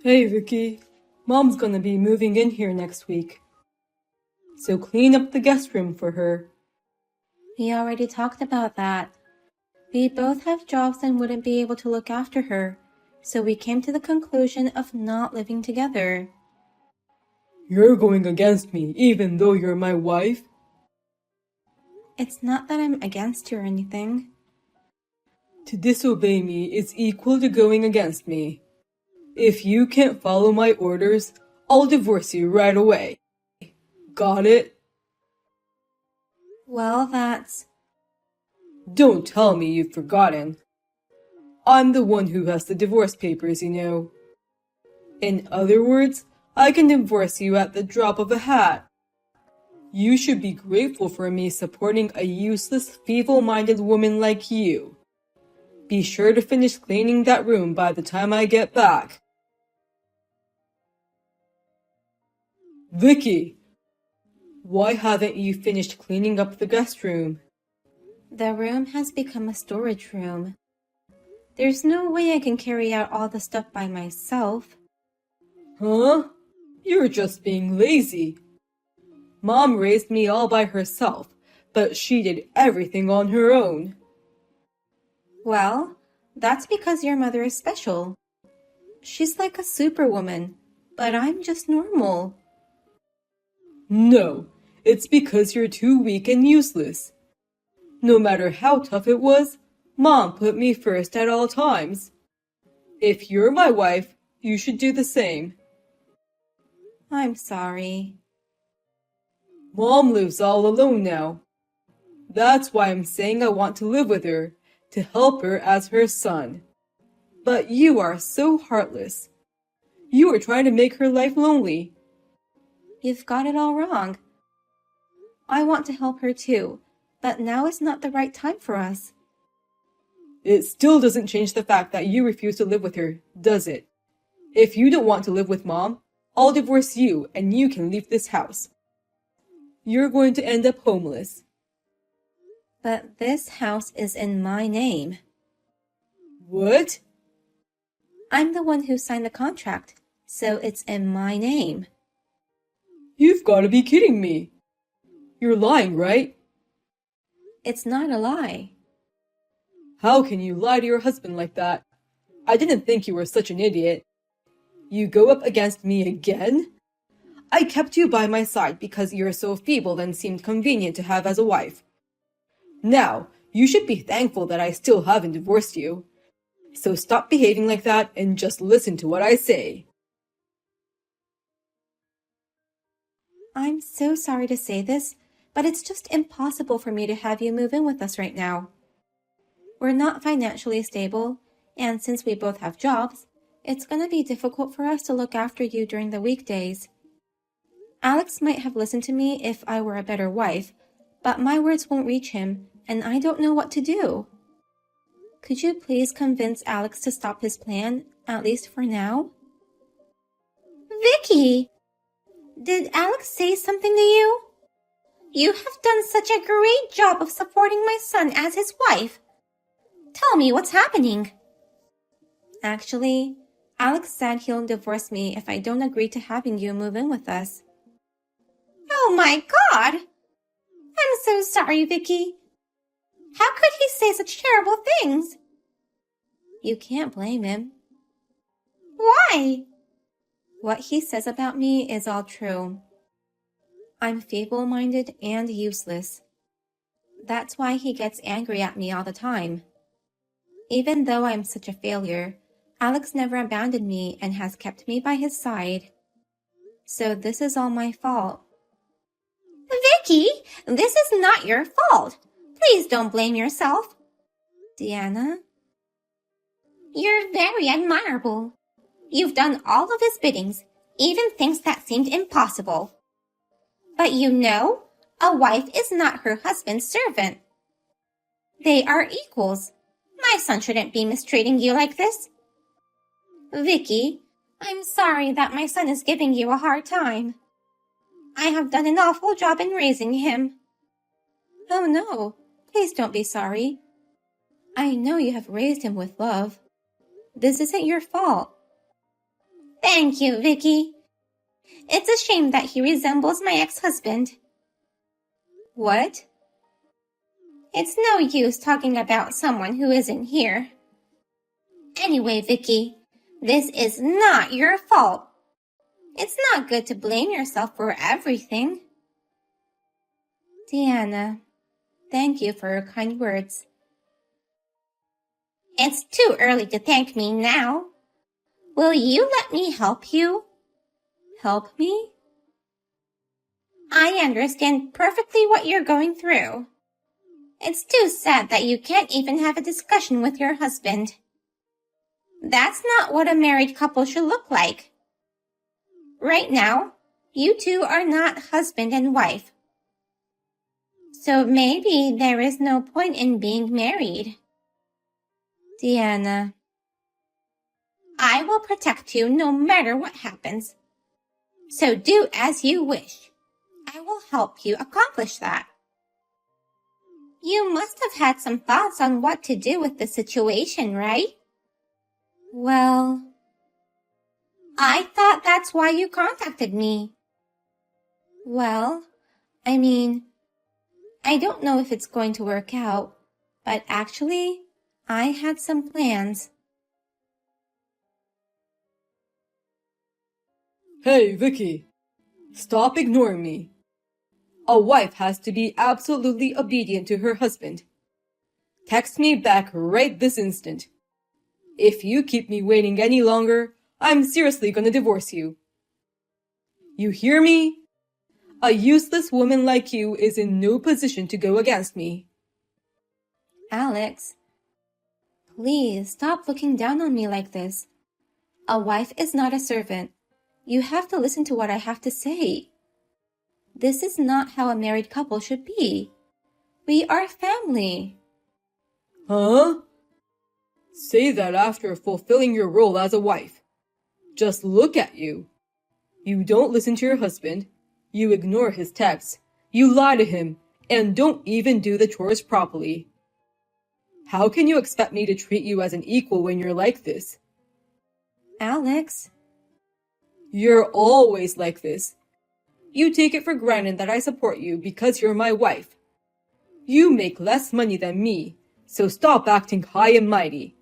Hey Vicky, Mom's gonna be moving in here next week. So clean up the guest room for her. We already talked about that. We both have jobs and wouldn't be able to look after her, so we came to the conclusion of not living together. You're going against me even though you're my wife? It's not that I'm against you or anything. To disobey me is equal to going against me. If you can't follow my orders, I'll divorce you right away. Got it? Well, that's... Don't tell me you've forgotten. I'm the one who has the divorce papers, you know. In other words, I can divorce you at the drop of a hat. You should be grateful for me supporting a useless, feeble-minded woman like you. Be sure to finish cleaning that room by the time I get back. Vicky! Why haven't you finished cleaning up the guest room? The room has become a storage room. There's no way I can carry out all the stuff by myself. Huh? You're just being lazy. Mom raised me all by herself, but she did everything on her own. Well, that's because your mother is special. She's like a superwoman, but I'm just normal. No, it's because you're too weak and useless. No matter how tough it was, Mom put me first at all times. If you're my wife, you should do the same. I'm sorry. Mom lives all alone now. That's why I'm saying I want to live with her, to help her as her son. But you are so heartless. You are trying to make her life lonely. You've got it all wrong. I want to help her too, but now is not the right time for us. It still doesn't change the fact that you refuse to live with her, does it? If you don't want to live with Mom, I'll divorce you and you can leave this house. You're going to end up homeless. But this house is in my name. What? I'm the one who signed the contract, so it's in my name. You've got to be kidding me. You're lying, right? It's not a lie. How can you lie to your husband like that? I didn't think you were such an idiot. You go up against me again? I kept you by my side because you're so feeble and seemed convenient to have as a wife. Now, you should be thankful that I still haven't divorced you. So stop behaving like that and just listen to what I say. I'm so sorry to say this, but it's just impossible for me to have you move in with us right now. We're not financially stable, and since we both have jobs, it's going to be difficult for us to look after you during the weekdays. Alex might have listened to me if I were a better wife, but my words won't reach him, and I don't know what to do. Could you please convince Alex to stop his plan, at least for now? Vicky! Did Alex say something to you? You have done such a great job of supporting my son as his wife. Tell me what's happening. Actually, Alex said he'll divorce me if I don't agree to having you move in with us. Oh my God! I'm so sorry, Vicky. How could he say such terrible things? You can't blame him. Why? What he says about me is all true. I'm feeble-minded and useless. That's why he gets angry at me all the time. Even though I'm such a failure, Alex never abandoned me and has kept me by his side. So this is all my fault. Vicky, this is not your fault. Please don't blame yourself. Deanna? You're very admirable. You've done all of his biddings, even things that seemed impossible. But you know, a wife is not her husband's servant. They are equals. My son shouldn't be mistreating you like this. Vicky, I'm sorry that my son is giving you a hard time. I have done an awful job in raising him. Oh no, please don't be sorry. I know you have raised him with love. This isn't your fault. Thank you, Vicky. It's a shame that he resembles my ex-husband. What? It's no use talking about someone who isn't here. Anyway, Vicky, this is not your fault. It's not good to blame yourself for everything. Deanna, thank you for your kind words. It's too early to thank me now. Will you let me help you? Help me? I understand perfectly what you're going through. It's too sad that you can't even have a discussion with your husband. That's not what a married couple should look like. Right now, you two are not husband and wife. So maybe there is no point in being married. Deanna, I will protect you no matter what happens. So do as you wish. I will help you accomplish that. You must have had some thoughts on what to do with the situation, right? well, I thought that's why you contacted me. well, I don't know if it's going to work out, but actually, I had some plans. Hey, Vicky, stop ignoring me. A wife has to be absolutely obedient to her husband. Text me back right this instant. If you keep me waiting any longer, I'm seriously gonna divorce you. You hear me? A useless woman like you is in no position to go against me. Alex, please stop looking down on me like this. A wife is not a servant. You have to listen to what I have to say. This is not how a married couple should be. We are family. Huh? Say that after fulfilling your role as a wife. Just look at you. You don't listen to your husband. You ignore his texts. You lie to him and don't even do the chores properly. How can you expect me to treat you as an equal when you're like this? Alex, You're always like this. You take it for granted that I support you because you're my wife. You make less money than me, so stop acting high and mighty.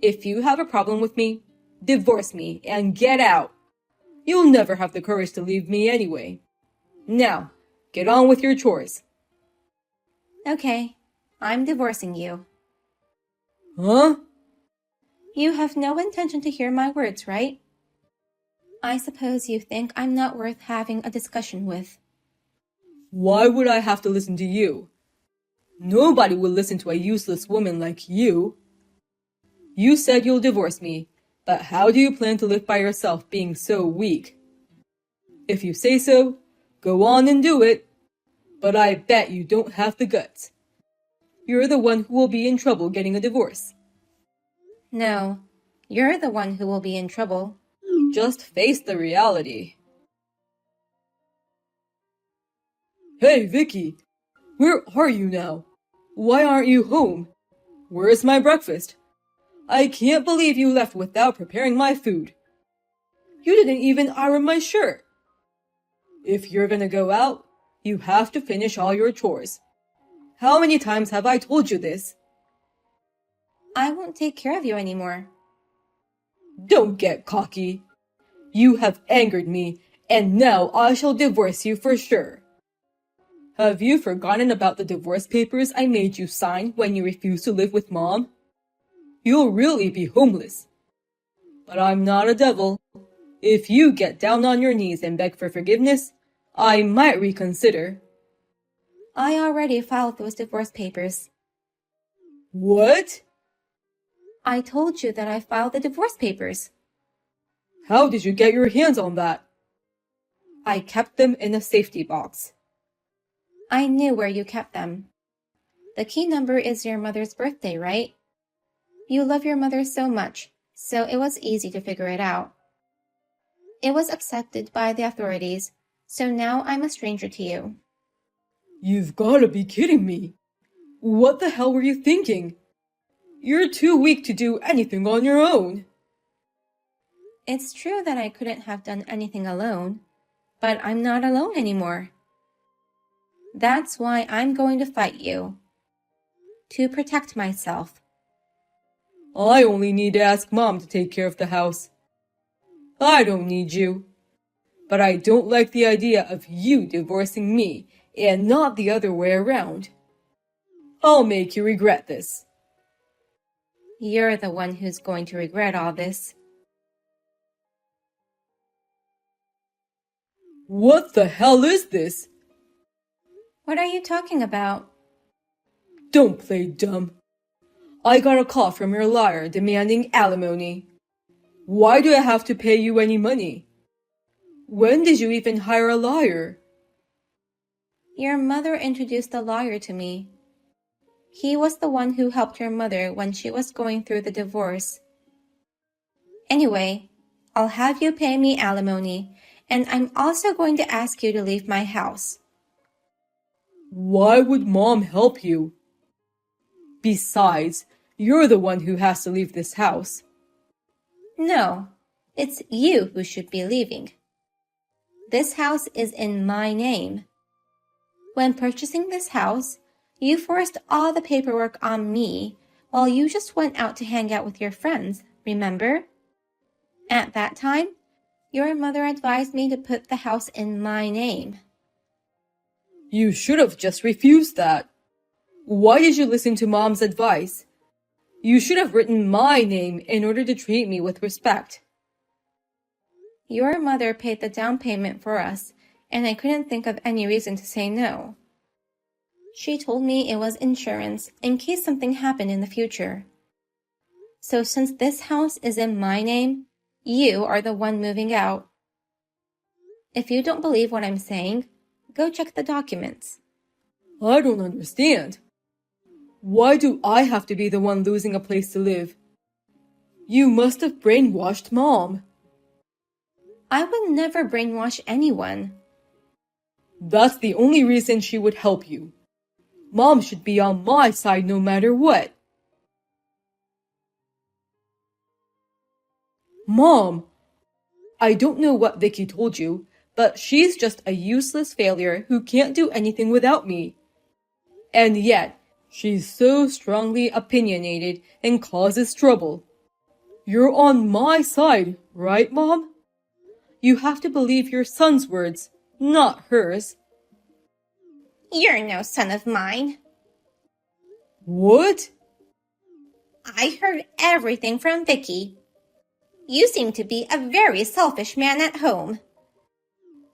If you have a problem with me, divorce me and get out. You'll never have the courage to leave me anyway. Now, get on with your chores. okay, I'm divorcing you. Huh? You have no intention to hear my words, right? I suppose you think I'm not worth having a discussion with. Why would I have to listen to you? Nobody will listen to a useless woman like you. You said you'll divorce me, but how do you plan to live by yourself being so weak? If you say so, go on and do it. But I bet you don't have the guts. You're the one who will be in trouble getting a divorce. No, you're the one who will be in trouble. Just face the reality. Hey, Vicky, where are you now? Why aren't you home? Where's my breakfast? I can't believe you left without preparing my food. You didn't even iron my shirt. If you're gonna go out, you have to finish all your chores. How many times have I told you this? I won't take care of you anymore. Don't get cocky. You have angered me, and now I shall divorce you for sure. Have you forgotten about the divorce papers I made you sign when you refused to live with Mom? You'll really be homeless. But I'm not a devil. If you get down on your knees and beg for forgiveness, I might reconsider. I already filed those divorce papers. What? I told you that I filed the divorce papers. How did you get your hands on that? I kept them in a safety box. I knew where you kept them. The key number is your mother's birthday, right? You love your mother so much, so it was easy to figure it out. It was accepted by the authorities, so now I'm a stranger to you. You've gotta be kidding me. What the hell were you thinking? You're too weak to do anything on your own. It's true that I couldn't have done anything alone, but I'm not alone anymore. That's why I'm going to fight you. To protect myself. I only need to ask Mom to take care of the house. I don't need you. But I don't like the idea of you divorcing me and not the other way around. I'll make you regret this. You're the one who's going to regret all this. What the hell is this? What are you talking about? Don't play dumb. I got a call from your liar demanding alimony. Why do I have to pay you any money? When did you even hire a liar? Your mother introduced the lawyer to me. He was the one who helped your mother when she was going through the divorce. Anyway, I'll have you pay me alimony, and I'm also going to ask you to leave my house. Why would Mom help you? Besides, you're the one who has to leave this house. No, it's you who should be leaving. This house is in my name. When purchasing this house, you forced all the paperwork on me while you just went out to hang out with your friends, remember? At that time, your mother advised me to put the house in my name. You should have just refused that. Why did you listen to Mom's advice? You should have written my name in order to treat me with respect. Your mother paid the down payment for us, and I couldn't think of any reason to say no. She told me it was insurance in case something happened in the future. So since this house is in my name, you are the one moving out. If you don't believe what I'm saying, go check the documents. I don't understand. Why do I have to be the one losing a place to live? You must have brainwashed Mom. I would never brainwash anyone. That's the only reason she would help you. Mom should be on my side no matter what. Mom! I don't know what Vicky told you, but she's just a useless failure who can't do anything without me. And yet, she's so strongly opinionated and causes trouble. You're on my side, right, Mom? You have to believe your son's words, not hers. You're no son of mine. What? I heard everything from Vicky. You seem to be a very selfish man at home.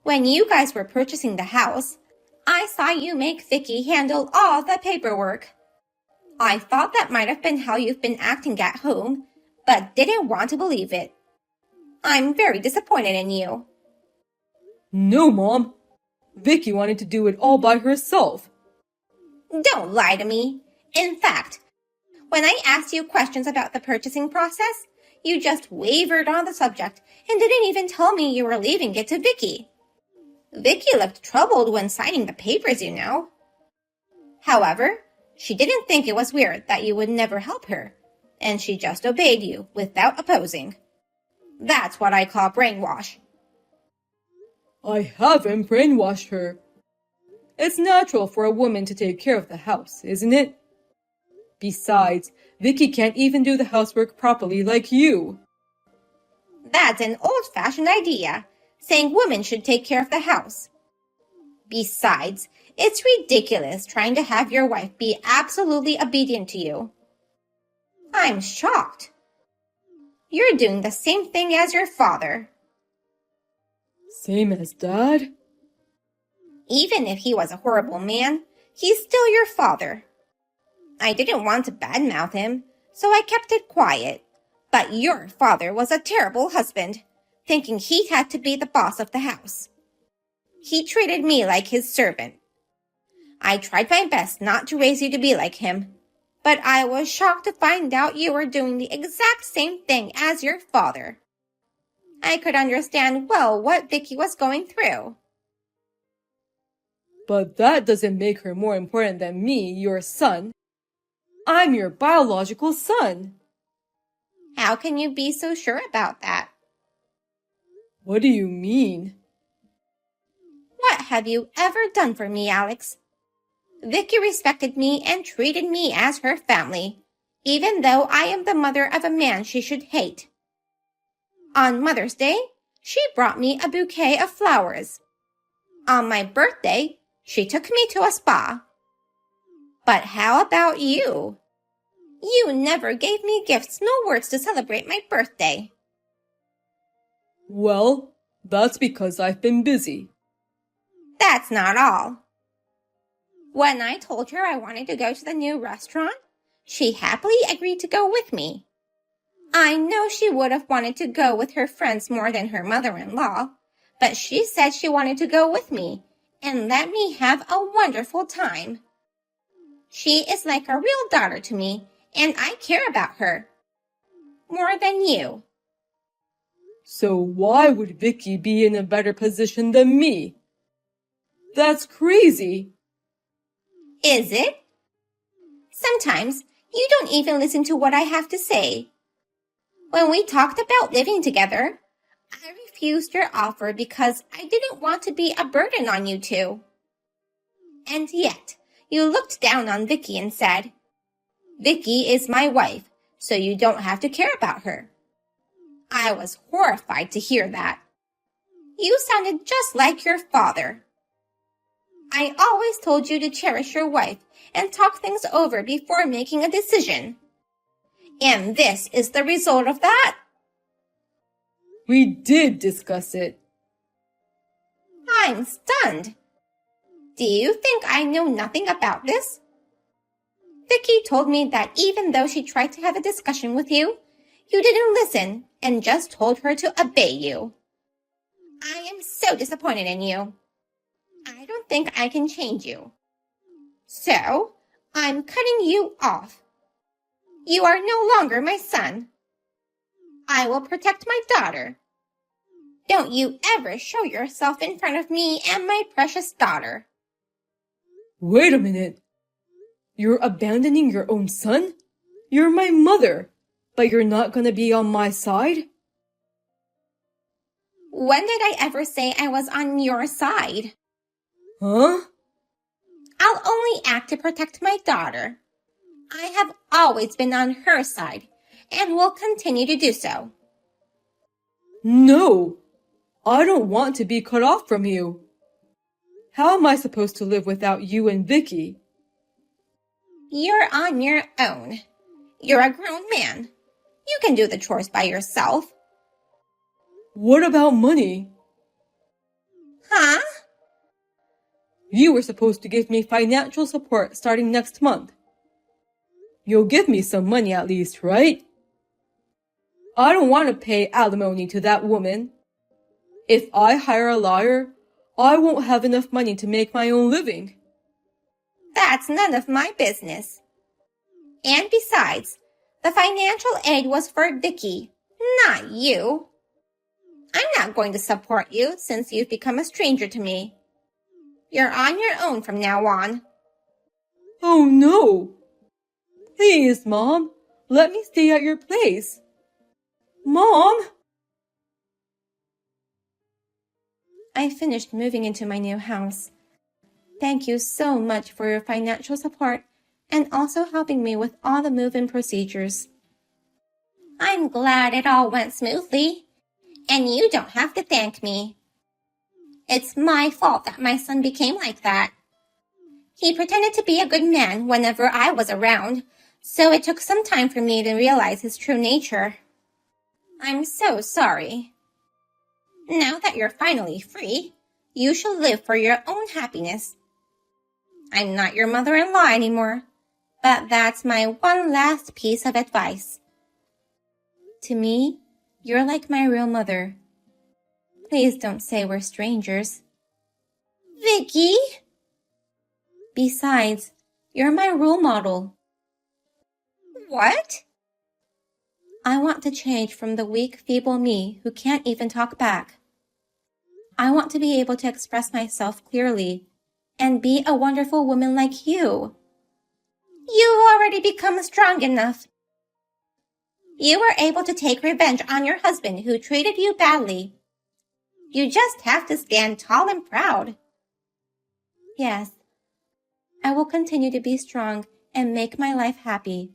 When you guys were purchasing the house, I saw you make Vicky handle all the paperwork. I thought that might have been how you've been acting at home, but didn't want to believe it. I'm very disappointed in you. No, Mom. Vicky wanted to do it all by herself. Don't lie to me. In fact, when I asked you questions about the purchasing process, you just wavered on the subject and didn't even tell me you were leaving it to Vicky. Vicky looked troubled when signing the papers, you know. However, she didn't think it was weird that you would never help her, and she just obeyed you without opposing. That's what I call brainwash. I haven't brainwashed her. It's natural for a woman to take care of the house, isn't it? Besides, Vicky can't even do the housework properly like you. That's an old-fashioned idea, saying women should take care of the house. Besides, it's ridiculous trying to have your wife be absolutely obedient to you. I'm shocked. You're doing the same thing as your father. Same as Dad? Even if he was a horrible man, he's still your father. I didn't want to badmouth him, so I kept it quiet. But your father was a terrible husband, thinking he had to be the boss of the house. He treated me like his servant. I tried my best not to raise you to be like him, but I was shocked to find out you were doing the exact same thing as your father. I could understand well what Vicky was going through. But that doesn't make her more important than me, your son. I'm your biological son. How can you be so sure about that? What do you mean? What have you ever done for me, Alex? Vicky respected me and treated me as her family, even though I am the mother of a man she should hate. On Mother's Day, she brought me a bouquet of flowers. On my birthday, she took me to a spa. But how about you? You never gave me gifts nor words to celebrate my birthday. Well, that's because I've been busy. That's not all. When I told her I wanted to go to the new restaurant, she happily agreed to go with me. I know she would have wanted to go with her friends more than her mother-in-law, but she said she wanted to go with me and let me have a wonderful time. She is like a real daughter to me, and I care about her. More than you. So why would Vicky be in a better position than me? That's crazy. Is it? Sometimes you don't even listen to what I have to say. When we talked about living together, I refused your offer because I didn't want to be a burden on you two. And yet, you looked down on Vicky and said, Vicky is my wife, so you don't have to care about her. I was horrified to hear that. You sounded just like your father. I always told you to cherish your wife and talk things over before making a decision. And this is the result of that? We did discuss it. I'm stunned. Do you think I know nothing about this? Vicky told me that even though she tried to have a discussion with you, you didn't listen and just told her to obey you. I am so disappointed in you. I don't think I can change you. So, I'm cutting you off. You are no longer my son. I will protect my daughter. Don't you ever show yourself in front of me and my precious daughter. Wait a minute. You're abandoning your own son? You're my mother, but you're not gonna be on my side? When did I ever say I was on your side? Huh? I'll only act to protect my daughter. I have always been on her side and will continue to do so. No, I don't want to be cut off from you. How am I supposed to live without you and Vicky? You're on your own. You're a grown man. You can do the chores by yourself. What about money? Huh? You were supposed to give me financial support starting next month. You'll give me some money at least, right? I don't want to pay alimony to that woman. If I hire a lawyer, I won't have enough money to make my own living. That's none of my business. And besides, the financial aid was for Vicky, not you. I'm not going to support you since you've become a stranger to me. You're on your own from now on. Oh no! Please, Mom, let me stay at your place. Mom! I finished moving into my new house. Thank you so much for your financial support and also helping me with all the move-in procedures. I'm glad it all went smoothly, and you don't have to thank me. It's my fault that my son became like that. He pretended to be a good man whenever I was around, so it took some time for me to realize his true nature. I'm so sorry. Now that you're finally free, you shall live for your own happiness. I'm not your mother-in-law anymore, but that's my one last piece of advice. To me, you're like my real mother. Please don't say we're strangers. Vicky? Besides, you're my role model. What? I want to change from the weak, feeble me who can't even talk back. I want to be able to express myself clearly and be a wonderful woman like you. You've already become strong enough. You were able to take revenge on your husband who treated you badly. You just have to stand tall and proud. Yes, I will continue to be strong and make my life happy.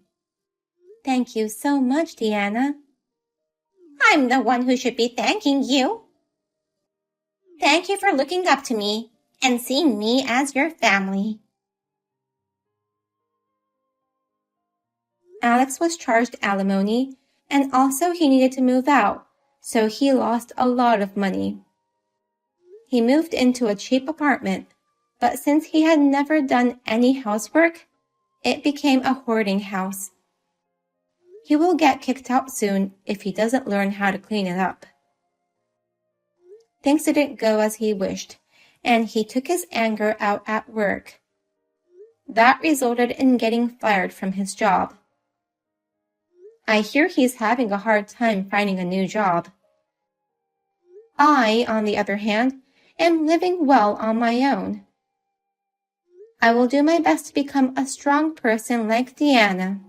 Thank you so much, Deanna. I'm the one who should be thanking you. Thank you for looking up to me and seeing me as your family. Alex was charged alimony, and also he needed to move out, so he lost a lot of money. He moved into a cheap apartment, but since he had never done any housework, it became a hoarding house. He will get kicked out soon if he doesn't learn how to clean it up. Things didn't go as he wished, and he took his anger out at work. That resulted in getting fired from his job. I hear he's having a hard time finding a new job. I, on the other hand, am living well on my own. I will do my best to become a strong person like Deanna.